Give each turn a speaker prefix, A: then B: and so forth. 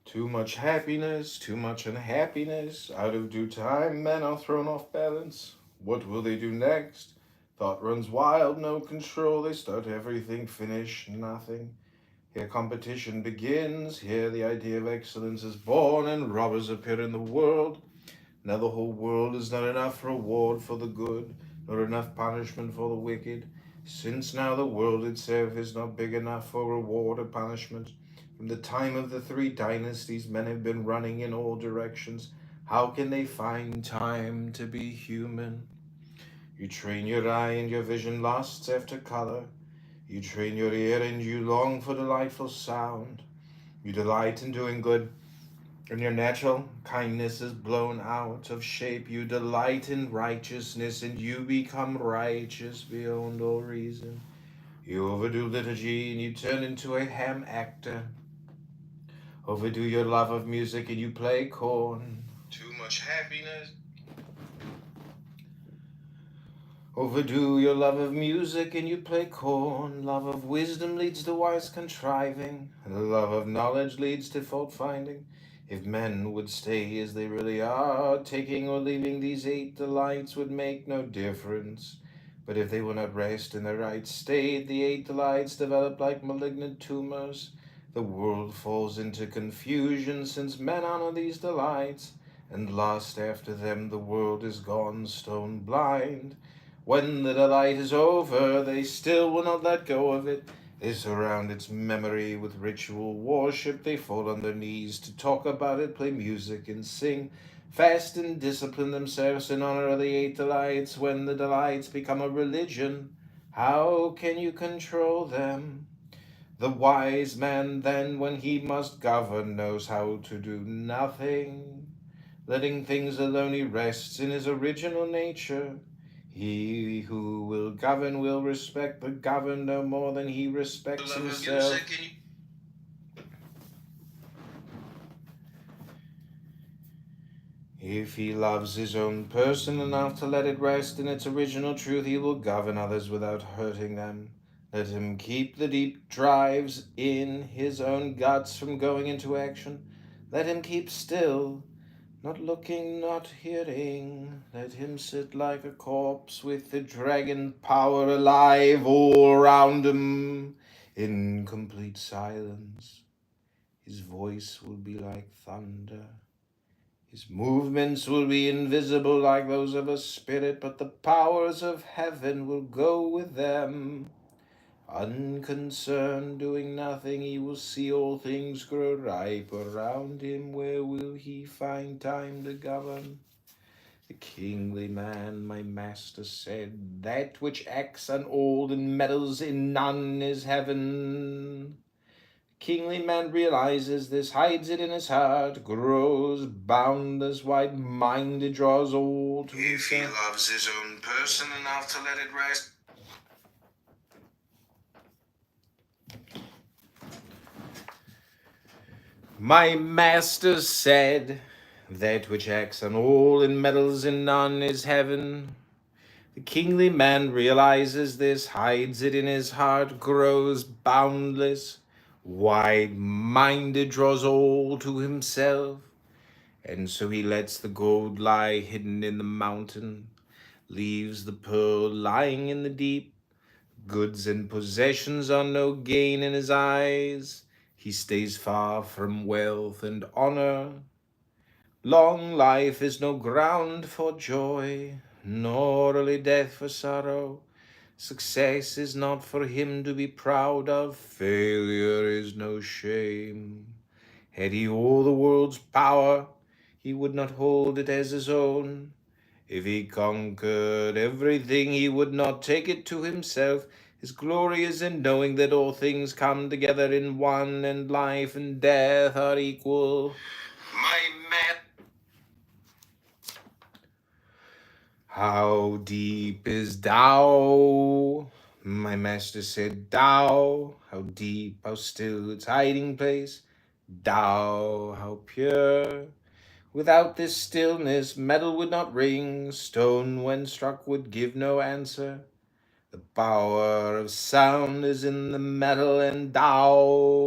A: Too much happiness, too much unhappiness. Out of due time, men are thrown off balance. What will they do next? Thought runs wild, no control. They start everything, finish nothing. Here competition begins. Here the idea of excellence is born, and robbers appear in the world. Now the whole world is not enough reward for the good, nor enough punishment for the wicked. Since now the world itself is not big enough for reward or punishment. From the time of the three dynasties, men have been running in all directions. How can they find time to be human? You train your eye and your vision lusts after color. You train your ear and you long for delightful sound. You delight in doing good, and your natural kindness is blown out of shape. You delight in righteousness, and you become righteous beyond all reason. You overdo liturgy, and you turn into a ham actor. Overdo your love of music, and you play corn. Too much happiness. Overdo your love of music, and you play corn. Love of wisdom leads to wise contriving, and the love of knowledge leads to fault finding. If men would stay as they really are, taking or leaving these eight delights would make no difference. But if they will not rest in their right state, the eight delights develop like malignant tumors. The world falls into confusion, since men honor these delights, and lust after them. The world is gone stone blind. When the delight is over, they still will not let go of it. They surround its memory with ritual worship. They fall on their knees to talk about it, play music and sing, fast and discipline themselves in honor of the eight delights. When the delights become a religion, how can you control them? The wise man then, when he must govern, knows how to do nothing. Letting things alone, he rests in his original nature. He who will govern will respect the governed no more than he respects himself. If he loves his own person enough to let it rest in its original truth, he will govern others without hurting them. Let him keep the deep drives in his own guts from going into action. Let him keep still, not looking, not hearing. Let him sit like a corpse with the dragon power alive all around him. In complete silence, his voice will be like thunder. His movements will be invisible like those of a spirit, but the powers of heaven will go with them. Unconcerned, doing nothing, he will see all things grow ripe around him. Where will he find time to govern? The kingly man, my master said, that which acts on all and meddles in none is heaven. The kingly man realizes this, hides it in his heart, grows boundless, wide-minded, draws all to himself. If he loves his own person enough to let it rest. My master said, that which acts on all and meddles in none is heaven. The kingly man realizes this, hides it in his heart, grows boundless, wide-minded, draws all to himself. And so he lets the gold lie hidden in the mountain, leaves the pearl lying in the deep. Goods and possessions are no gain in his eyes. He stays far from wealth and honor. Long life is no ground for joy, nor early death for sorrow. Success is not for him to be proud of. Failure is no shame. Had he all the world's power, he would not hold it as his own. If he conquered everything, he would not take it to himself. His glory is in knowing that all things come together in one, and life and death are equal. My man. How deep is Tao? My master said, Tao, how deep, how still its hiding place. Tao, how pure. Without this stillness, metal would not ring, stone when struck would give no answer. The power of sound is in the metal, and Tao